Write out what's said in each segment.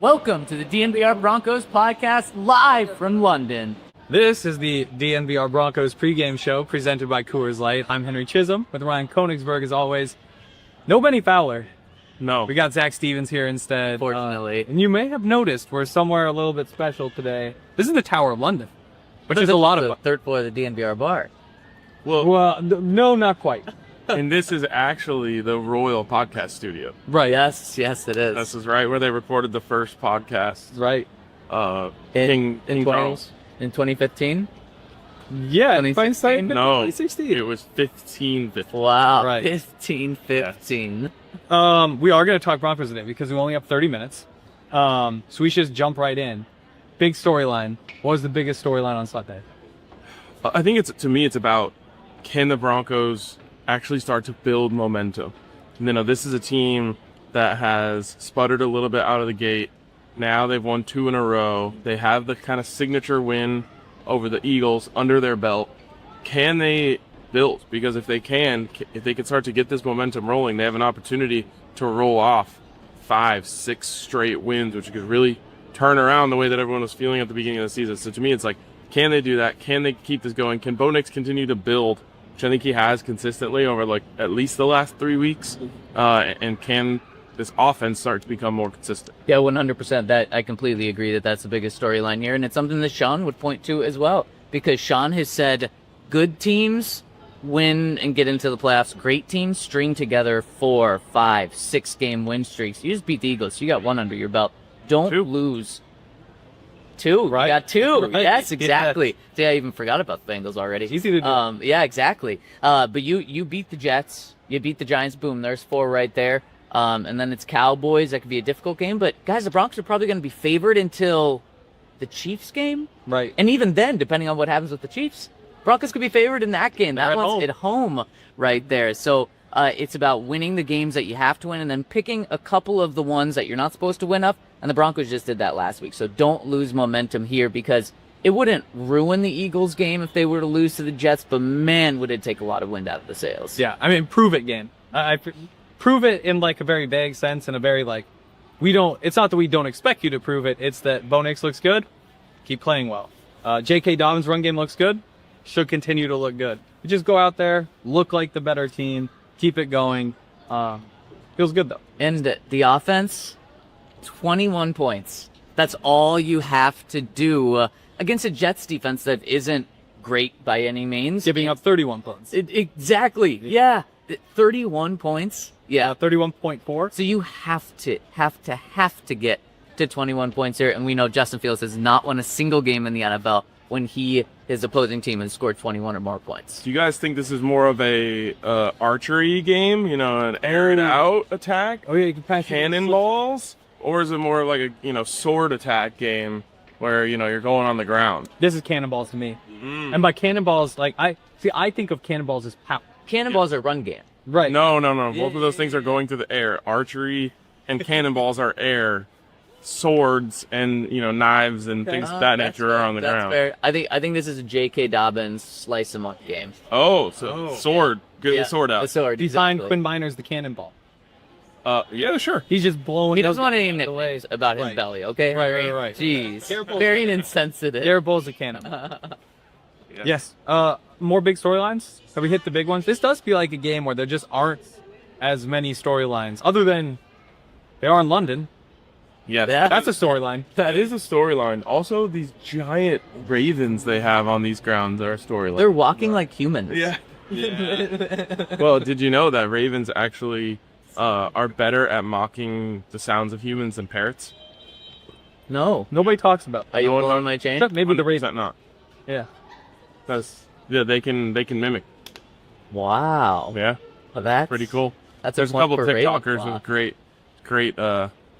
Welcome to the DNVR Broncos podcast live from London. This is the DNVR Broncos pregame show presented by Coors Light. I'm Henry Chisholm with Ryan Koenigsberg as always. No Benny Fowler. No. We got Zach Stevens here instead. Fortunately. And you may have noticed we're somewhere a little bit special today. This is the Tower of London, which is a lot of the third floor of the DNVR bar. Well, no, not quite. And this is actually the Royal Podcast Studio. Right. Yes, it is. This is right where they recorded the first podcast. Right. King Charles. In 2015? Yeah, 2016? No, 2016. it was 15. Wow, Right. 15. We are going to talk Broncos today because we only have 30 minutes. So we should just jump right in. Big storyline. What was the biggest storyline on Sunday? I think it's about, can the Broncos actually start to build momentum? And, this is a team that has sputtered a little bit out of the gate. Now they've won 2 in a row. They have the kind of signature win over the Eagles under their belt. Can they build? Because if they can start to get this momentum rolling, they have an opportunity to roll off 5-6 straight wins, which could really turn around the way that everyone was feeling at the beginning of the season. So to me, it's like, can they do that? Can they keep this going? Can Bo Nix continue to build, which I think he has consistently over at least the last 3 weeks? And can this offense start to become more consistent? Yeah, 100%. That I completely agree that's the biggest storyline here, and it's something that Sean would point to as well, because Sean has said good teams win and get into the playoffs. Great teams string together 4, 5, 6 game win streaks. You just beat the Eagles. You got 1 under your belt. Don't lose. 2, right? You got 2. Right. Yes, exactly. Yeah. See, I even forgot about the Bengals already. It's easy to do. Yeah, exactly. But you beat the Jets. You beat the Giants. Boom, there's 4 right there. And then it's Cowboys. That could be a difficult game. But, guys, the Broncos are probably going to be favored until the Chiefs game. Right. And even then, depending on what happens with the Chiefs, Broncos could be favored in that game. That one's at home right there. So it's about winning the games that you have to win and then picking a couple of the ones that you're not supposed to win up. And the Broncos just did that last week. So don't lose momentum here, because it wouldn't ruin the Eagles game if they were to lose to the Jets. But, man, would it take a lot of wind out of the sails. Yeah, I mean, prove it game. I prove it in a very vague sense, and a very it's not that we don't expect you to prove it. It's that Bo Nix looks good. Keep playing well. J.K. Dobbins' run game looks good. Should continue to look good. You just go out there, look like the better team, keep it going. Feels good, though. And the offense, 21 points. That's all you have to do against a Jets defense that isn't great by any means. Giving up 31 points. Exactly. Yeah. 31 points. Yeah. 31.4. So you have to get to 21 points here. And we know Justin Fields has not won a single game in the NFL when his opposing team has scored 21 or more points. Do you guys think this is more of a archery game, an air and out attack? Oh, yeah, you can pass cannonballs? Or is it more like a sword attack game where you're going on the ground? This is cannonballs to me. And by cannonballs, I think of cannonballs as power. Cannonballs are run game. Right. No. Both of those things are going through the air. Archery and cannonballs are air. Swords and knives and things of that nature are on the ground. Fair. I think this is a J.K. Dobbins slice him up game. Sword. Get the sword out. The sword. Designed exactly. Quinn Miner's the cannonball. Yeah, sure. He's just blowing. He doesn't want any nicknames about his belly, okay? Right. Jeez. Very insensitive. Garrett Bowles a cannonball. Yes. More big storylines? Have we hit the big ones? This does feel like a game where there just aren't as many storylines, other than they are in London. Yeah, that's a storyline. That is a storyline. Also, these giant ravens they have on these grounds are a storyline. They're walking like humans. Yeah. Well, did you know that ravens actually are better at mocking the sounds of humans than parrots? No. Nobody talks about that. Are you blowing my chain? Maybe the raven. Not. Yeah. They can mimic. Wow. Yeah. Well, that's pretty cool. There's a couple of TikTokers with great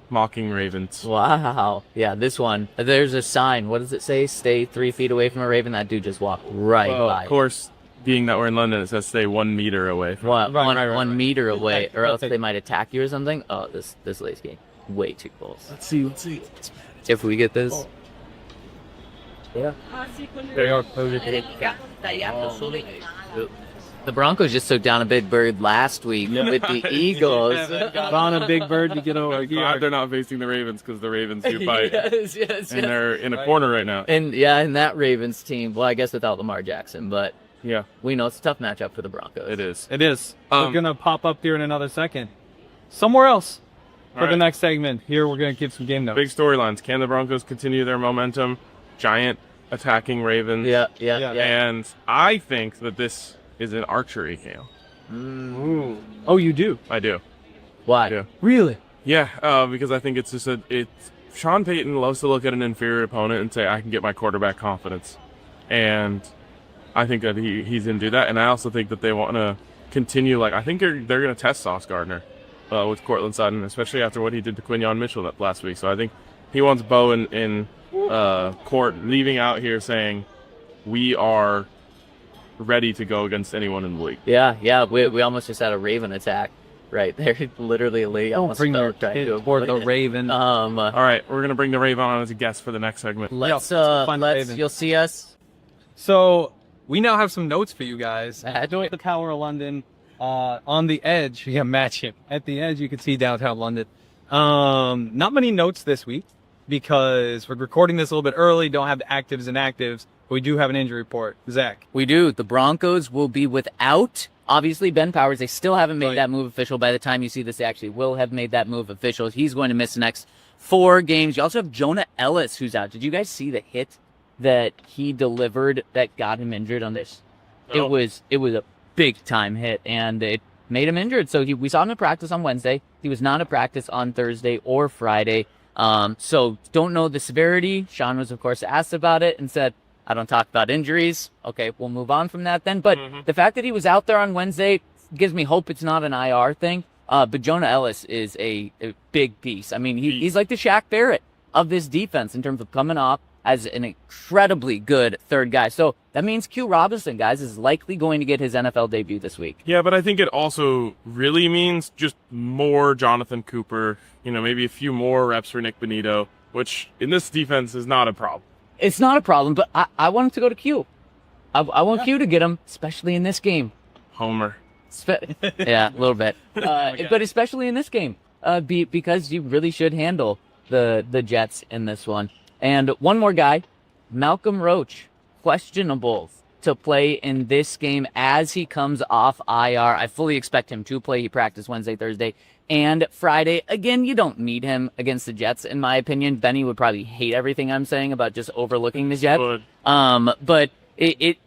mocking Ravens. Wow. Yeah, this one. There's a sign. What does it say? Stay 3 feet away from a Raven. That dude just walked right Well, by. of course, being that we're in London, it says stay 1 meter away. What, Right. 1 meter away, or else Okay. they might attack you or something. Oh, this lady's getting way too close. Let's see. If we get this. Yeah. They are The Broncos just took down a big bird last week with the Eagles. found a big bird to get over Glad here. they're not facing the Ravens because the Ravens do bite. yes. And they're in a corner right now. And yeah, and that Ravens team, well, I guess without Lamar Jackson, but Yeah, we know it's a tough matchup for the Broncos. it is. It is. We're gonna pop up here in another second. Somewhere else for All the right. next segment. Here we're gonna give some game notes. Big storylines. Can the Broncos continue their momentum? Giant attacking Ravens. Yeah. And I think that this is an archery game. Oh, you do? I do. Why? Yeah. Really? Yeah, because I think it's just Sean Payton loves to look at an inferior opponent and say, I can get my quarterback confidence. And I think that he's going to do that. And I also think that they want to continue, I think they're going to test Sauce Gardner with Cortland Sutton, especially after what he did to Quinyon Mitchell last week. So I think he wants Bo in court leaving out here saying, we are ready to go against anyone in the league. Yeah. We almost just had a Raven attack right there. Literally a lady almost Bring fell the trying kid to for avoid the it. Raven. All right, we're going to bring the Raven on as a guest for the next segment. Let's find the Raven. you'll see us. So we now have some notes for you guys. At At the Tower of London, on the edge. Yeah, match him. At the edge, you can see downtown London. Not many notes this week because we're recording this a little bit early. Don't have the actives and actives, but we do have an injury report. Zach. We do. The Broncos will be without, obviously, Ben Powers. They still haven't made Right. that move official. By the time you see this, they actually will have made that move official. He's going to miss the next 4 games. You also have Jonah Ellis, who's out. Did you guys see the hit that he delivered that got him injured on this? No. It was a big-time hit, and it made him injured. So we saw him in practice on Wednesday. He was not at practice on Thursday or Friday. So don't know the severity. Sean was, of course, asked about it and said, I don't talk about injuries. Okay, we'll move on from that then. But the fact that he was out there on Wednesday gives me hope it's not an IR thing. But Jonah Ellis is a big piece. I mean, he's like the Shaq Barrett of this defense in terms of coming off as an incredibly good third guy. So that means Q Robinson, guys, is likely going to get his NFL debut this week. Yeah, but I think it also really means just more Jonathan Cooper, maybe a few more reps for Nik Bonitto, which in this defense is not a problem. It's not a problem, but I want him to go to Q. I want Q to get him, especially in this game. Homer. Yeah, a little bit. But especially in this game, because you really should handle the Jets in this one. And one more guy, Malcolm Roach, questionable to play in this game as he comes off IR. I fully expect him to play. He practiced Wednesday, Thursday, and Friday. Again, you don't need him against the Jets, in my opinion. Benny would probably hate everything I'm saying about just overlooking the Jets. But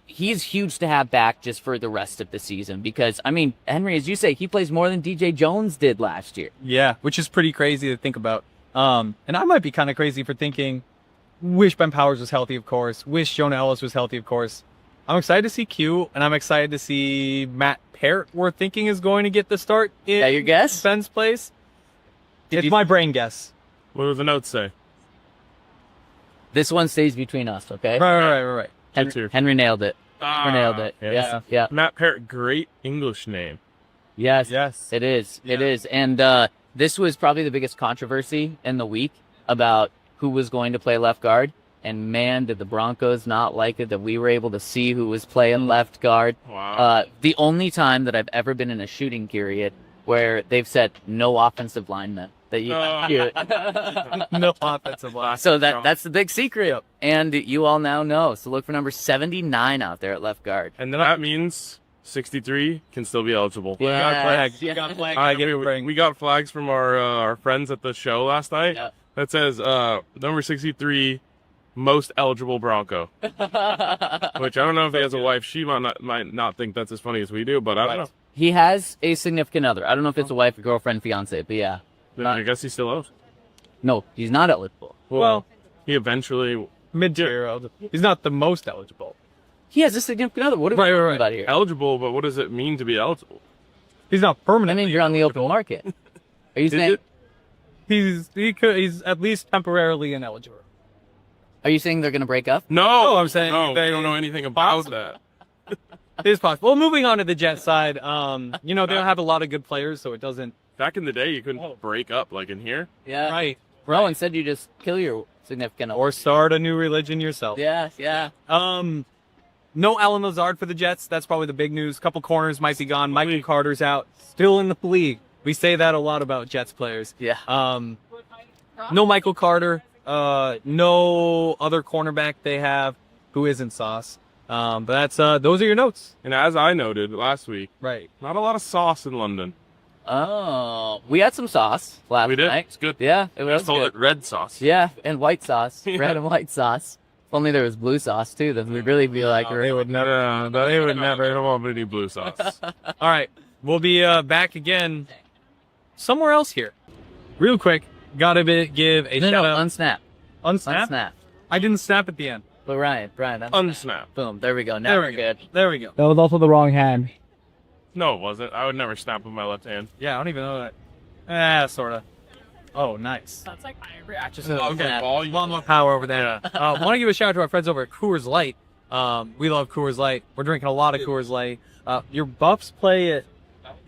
he's huge to have back just for the rest of the season because, I mean, Henry, as you say, he plays more than DJ Jones did last year. Yeah, which is pretty crazy to think about. And I might be kind of crazy for thinking, wish Ben Powers was healthy, of course. Wish Jonah Ellis was healthy, of course. I'm excited to see Q, and I'm excited to see Matt Parrott, we're thinking is going to get the start in That your guess? Ben's place. It's my brain guess. What do the notes say? This one stays between us, okay? Right. Let's hear. Henry nailed it. Ah, Nailed it. yes. Yeah. Matt Parrott, great English name. Yes. Yes. It is. It Yeah. is. And this was probably the biggest controversy in the week about who was going to play left guard. And man, did the Broncos not like it that we were able to see who was playing left guard. Wow. The only time that I've ever been in a shooting period where they've said no offensive linemen. That you, No offensive line. So that's the big secret. And you all now know. So look for number 79 out there at left guard. And then that means 63 can still be eligible. Yes. You got flags. We got flags from our friends at the show last night Yeah. that says number 63 most eligible Bronco. Which I don't know if he has a wife. She might not think that's as funny as we do, but I don't know. He has a significant other. I don't know if it's a wife, a girlfriend, fiance, but yeah. Then I guess he still owes. No, he's not eligible. Well, he eventually Mid-tier eligible. He's not the most eligible. He has a significant other. What are we talking about here? eligible, but what does it mean to be eligible? He's not I permanent. mean, you're on the open market. Are you Is saying? it? he's at least temporarily ineligible. Are you saying they're going to break up? No, I'm saying no, they- I don't know anything about that. It is possible. Well, moving on to the Jets side, they don't have a lot of good players, so it doesn't. Back in the day, you couldn't break up like in here. Yeah. Right. Well, instead you just kill your significant other. Or start a new religion yourself. Yeah, yeah. No Alan Lazard for the Jets. That's probably the big news. Couple corners might be gone. Michael Carter's out. Still in the league. We say that a lot about Jets players. Yeah. No Michael Carter. No other cornerback they have who isn't Sauce. But that's those are your notes. And as I noted last week, Right. not a lot of sauce in London. Oh, we had some sauce last We did. night. It's good. Yeah, it I was call good. it red sauce. Yeah, and white sauce, Yeah. red and white sauce. If only there was blue sauce too, then we'd really be like, They would never. They would never. I don't want any blue sauce. All right. We'll be back again somewhere else here. Real quick. Gotta give a no, shout out. unsnap, Unsnap? unsnap. I didn't snap at the end. But Ryan, unsnap. Unsnap. Boom, there we go. Now There we're we go. good. There we go. That was also the wrong hand. No, it wasn't. I would never snap with my left hand. Yeah, I don't even know that. Sorta. Oh, nice. That's like my reaction. Okay. Ball, A lot more power over there. Want to give a shout out to our friends over at Coors Light. We love Coors Light. We're drinking a lot of Coors Light. Your Buffs play at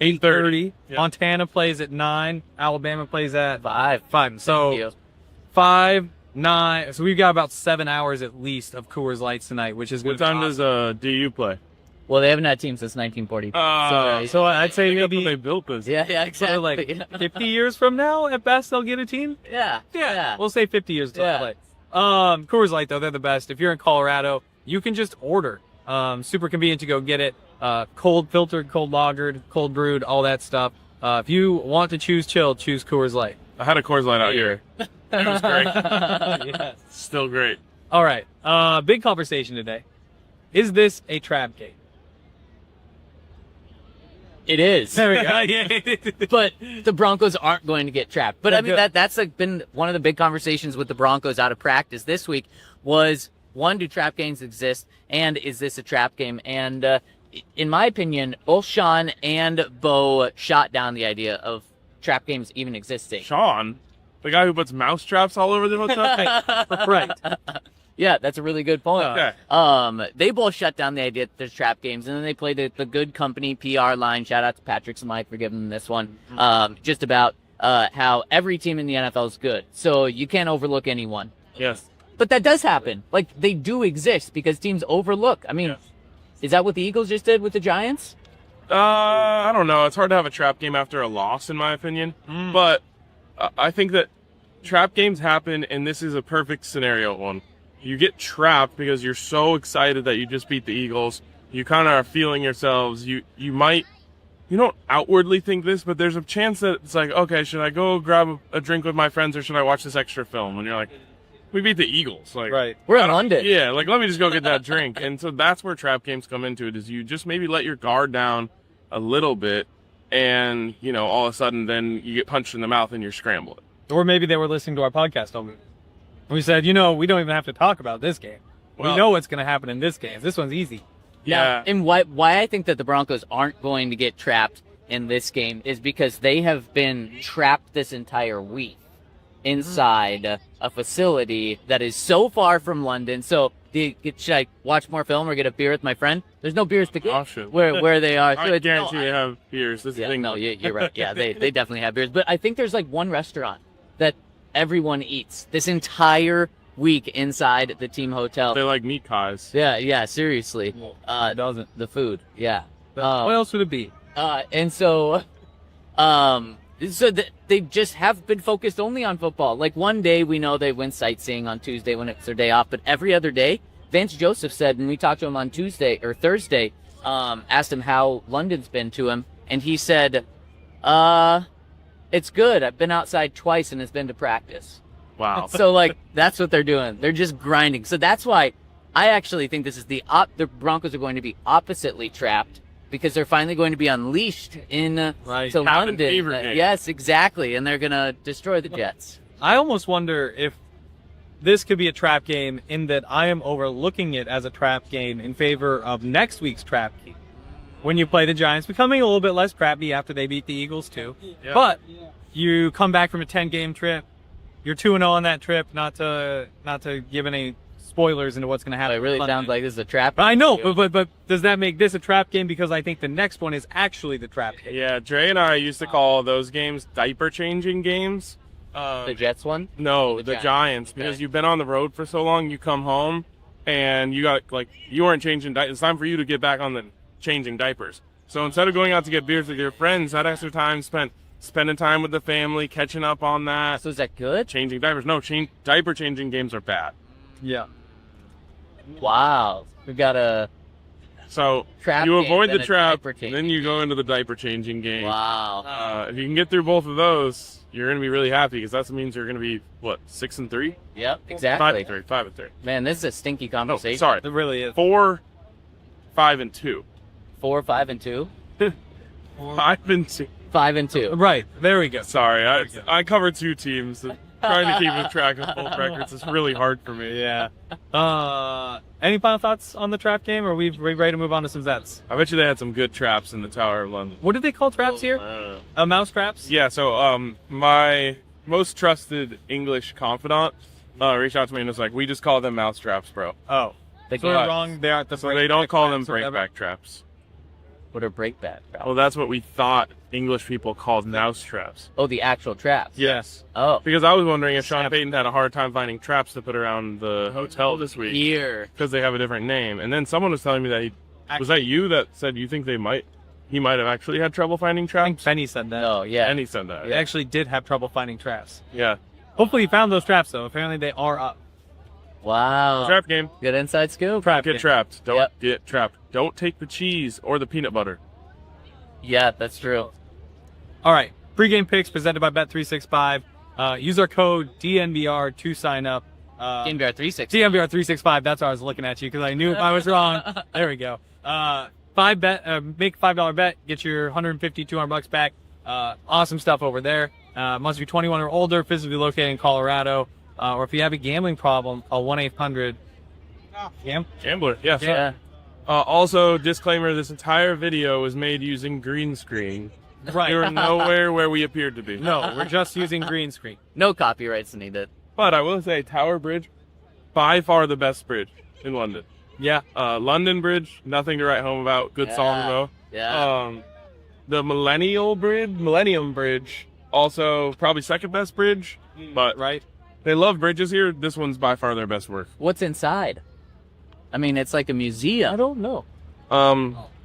8:30. Yeah. Montana plays at 9. Alabama plays at 5. 5. So 5, 9. So we've got about 7 hours at least of Coors Lights tonight, which is What time does DU play? Well, they haven't had teams since 1940. So I'd say Maybe they maybe built this. yeah, exactly. like 50 years from now, at best, they'll get a team. yeah. We'll say 50 years till Yeah. play. Coors Light, though, they're the best. If you're in Colorado, you can just order. Super convenient to go get it. Cold filtered, cold lagered, cold brewed, all that stuff. If you want to choose chill, choose Coors Light. I had a Coors Light out here. It was great. Yes. Still great. All right. Big conversation today. Is this a trap game? It is. There we go. But the Broncos aren't going to get trapped. But I mean, Good. that's like been one of the big conversations with the Broncos out of practice this week was, one, do trap games exist? And is this a trap game? And in my opinion, both Sean and Bo shot down the idea of trap games even existing. Sean, the guy who puts mouse traps all over the hotel. Right. Yeah, that's a really good point. Okay. They both shut down the idea that there's trap games, and then they played the good company PR line. Shout out to Patrick and Mike for giving them this one. Just about how every team in the NFL is good, so you can't overlook anyone. Yes. But that does happen. Like, they do exist because teams overlook. I mean, Yes. is that what the Eagles just did with the Giants? I don't know. It's hard to have a trap game after a loss, in my opinion. But I think that trap games happen, and this is a perfect scenario one. You get trapped because you're so excited that you just beat the Eagles. You kind of are feeling yourselves. You don't outwardly think this, but there's a chance that it's like, okay, should I go grab a drink with my friends, or should I watch this extra film? And you're like, we beat the Eagles. Like, Right. We're in London. yeah, like, let me just go get that drink. And so that's where trap games come into it, is you just maybe let your guard down a little bit, and, all of a sudden then you get punched in the mouth and you're scrambling. Or maybe they were listening to our podcast on we said, we don't even have to talk about this game. Well- we know what's going to happen in this game. This one's easy. Yeah. And why I think that the Broncos aren't going to get trapped in this game is because they have been trapped this entire week inside a facility that is so far from London. So should I watch more film or get a beer with my friend? There's no beers to get Option. where they are. So I guarantee they have beers. This is Yeah, the thing. no, you're right. Yeah, they definitely have beers. But I think there's like one restaurant that everyone eats this entire week inside the team hotel. They like meat pies. Yeah, seriously. It doesn't. The food, yeah. What else would it be? And so they just have been focused only on football. Like, one day we know they went sightseeing on Tuesday when it's their day off, but every other day, Vance Joseph said, and we talked to him on Tuesday or Thursday, asked him how London's been to him, and he said, it's good. I've been outside twice and it's been to practice. Wow. So, like, that's what they're doing. They're just grinding. So that's why I actually think this is the Broncos are going to be oppositely trapped, because they're finally going to be unleashed to Cabin London. fever game. Yes, exactly. And they're going to destroy the Jets. I almost wonder if this could be a trap game, in that I am overlooking it as a trap game in favor of next week's trap game, when you play the Giants, becoming a little bit less crappy after they beat the Eagles too. Yeah. But you come back from a 10-game trip. You're 2-0 on that trip. Not to give any spoilers into what's going to happen. It really sounds like this is a trap. I know, but does that make this a trap game? Because I think the next one is actually the trap game. Yeah, Dre and I used to call those games diaper changing games. The Jets one? No, the Giants. Okay. Because you've been on the road for so long, you come home and you weren't changing diapers. It's time for you to get back on the changing diapers. So instead of going out to get beers with your friends, that extra time spent spending time with the family, catching up on that. So is that good? Changing diapers. No, diaper changing games are bad. Yeah. Wow. We got a So trap you game, avoid then the a trap, diaper changing then you go into the diaper changing game. Wow. If you can get through both of those, you're going to be really happy because that means you're going to be, 6-3? Yep, exactly. 5-3. 5-3. Man, this is a stinky No, conversation. sorry. It really is. 4, 5, and 2. 4, 5, and 2? 5 and 2. 5 and 2. Right. There we go. Sorry, I cover 2 teams. Trying to keep track of both records is really hard for me. Yeah. Any final thoughts on the trap game, or are we ready to move on to some Zets? I bet you they had some good traps in the Tower of London. What did they call traps here? Mouse traps? Yeah, so my most trusted English confidant reached out to me and was like, "We just call them mouse traps, bro." Oh. They So got- wrong. They aren't the So they don't call them breakbacks or whatever. breakback traps. What are breakback? Well, that's what we thought English people called mouse traps. Oh, the actual traps. Yes. Oh. Because I was wondering if Sean Payton had a hard time finding traps to put around the hotel this week Here. because they have a different name. And then someone was telling me that was that you that said you think he might have actually had trouble finding I think traps? Benny said that. Oh, yeah. And he said that. He actually did have trouble finding traps. Yeah. Hopefully he found those traps, though. Apparently they are up. Wow. Trap game. Good inside scoop. Trap Get game. trapped. Don't Yep. get trapped. Don't take the cheese or the peanut butter. Yeah, that's true. All right. Pre-game picks presented by Bet365. Use our code DNVR to sign up. DNVR 360. DNVR 365. That's why I was looking at you because I knew if I was wrong. There we go. Make a $5 bet. Get your $150, $200 back. Awesome stuff over there. Must be 21 or older, physically located in Colorado. Or if you have a gambling problem, call 1-800. Gambler. Yes. Yeah. Also, disclaimer: this entire video was made using green screen. Right. We were nowhere where we appeared to be. No, we're just using green screen. No copyrights needed. But I will say, Tower Bridge, by far the best bridge in London. Yeah. London Bridge, nothing to write home about. Good Yeah. song though. Yeah. The Millennium Bridge, also probably second best bridge. But Right. they love bridges here. This one's by far their best work. What's inside? I mean, it's like a museum. I don't know.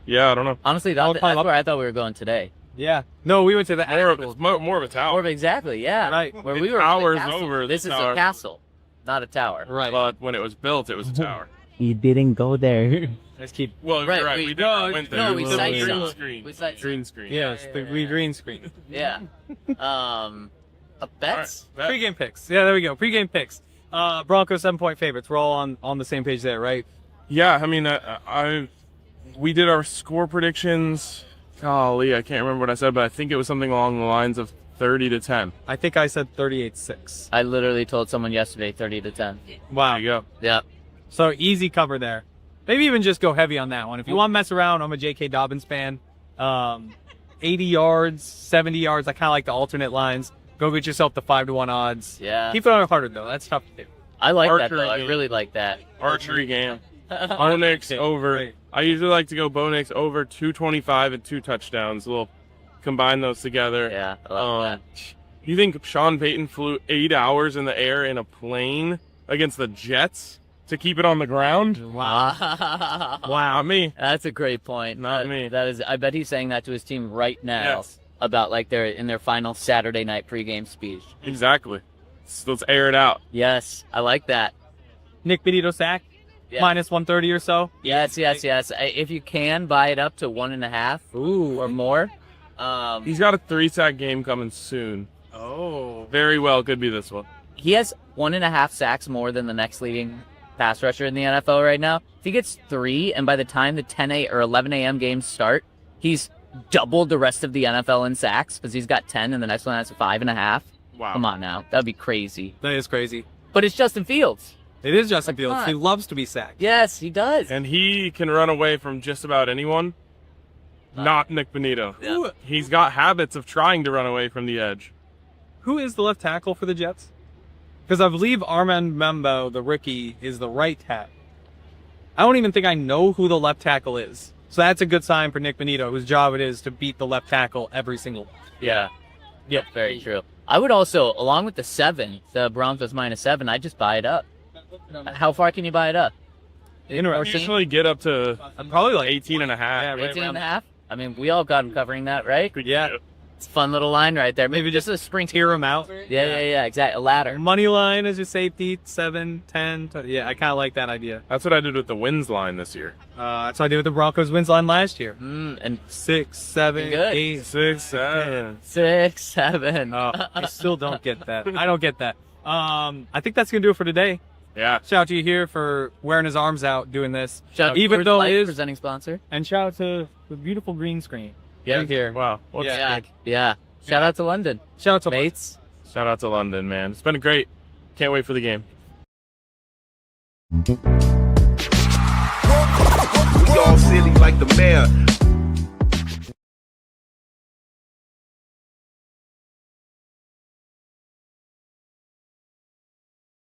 Yeah, I don't know. Honestly, I'll that's climb up. where I thought we were going today. Yeah. No, we went to the More of actual. it's more of a tower. Or exactly, yeah. Right. Where The we were. tower's the castle. over the This is tower. a castle, not a tower. Right. But when it was built, it was a tower. You didn't go there. Let's keep. Well, Right, you're right. we- We did went there. no, It we was a sightsaw. green screen. We sightsaw. Green screen. Yes, the green screen. Yeah. Bets. All right. Pre-game picks. Yeah, there we go. Pre-game picks. Broncos 7-point favorites. We're all on the same page there, right? Yeah, I mean, we did our score predictions. Golly, I can't remember what I said, but I think it was something along the lines of 30-10. I think I said 38-6. I literally told someone yesterday 30-10. Wow. There you go. Yeah. So easy cover there. Maybe even just go heavy on that one. If you want to mess around, I'm a J.K. Dobbins fan. 80 yards, 70 yards. I kind of like the alternate lines. Go get yourself the 5-1 odds. Yeah. Keep it on 100 though. That's tough to do. I like that Archery though. I game. really like that. Archery game. Bo Nix over. Right. I usually like to go Bo Nix over 225 and 2 touchdowns. We'll combine those together. Yeah, I like You think Sean Payton flew 8 hours in the air in a plane against the Jets to keep it on the ground? that. Wow. Not me. That's a great point. Not me. That is. I bet he's saying that to his team right now Yes. about like their final Saturday night pregame speech. Exactly. Let's air it out. Yes, I like that. Nik Bonitto sack. Yeah. Minus 130 or so. Yes. If you can buy it up to 1.5 or more. He's got a 3-sack game coming soon. Oh. Very well could be this one. He has 1.5 sacks more than the next leading pass rusher in the NFL right now. If he gets 3, and by the time the 10 a or 11 a.m. games start, he's doubled the rest of the NFL in sacks because he's got 10, and the next one has 5.5. Wow. Come on now, that'd be crazy. That is crazy. But it's Justin Fields. It is Justin Fields. on. He loves to be sacked. Yes, he does. And he can run away from just about anyone. Not Nik Bonitto. Yeah. He's got habits of trying to run away from the edge. Who is the left tackle for the Jets? Because I believe Armand Membo, the rookie, is the right tackle. I don't even think I know who the left tackle is. So that's a good sign for Nik Bonitto, whose job it is to beat the left tackle every single week. Yeah. Yeah, very true. I would also, along with the 7, the Broncos -7, I'd just buy it up. How far can you buy it up? I usually get up to Probably like 18 and a half. Yeah, right 18 and a around- half? I mean, we all got them covering that, right? Yeah. It's a fun little line right there. Maybe just a sprint. Tear him out. Yeah, exactly. A ladder. Money line is your safety, 7, 10. Yeah, I kind of like that idea. That's what I did with the wins line this year. That's what I did with the Broncos wins line last year. And 6, 7, Good. 8. 6, 7. 6, 7. I still don't get that. I don't get that. I think that's gonna do it for today. Yeah. Shout out to you here for wearing his arms out doing this. Shout out Even Coors though Light, it is, presenting sponsor. and shout out to the beautiful green screen. Yeah, here. Wow. What's Yeah. Yeah. Shout out to London. Shout out to Mates. Shout out to London, man. It's been great. Can't wait for the game. We all silly like the mayor.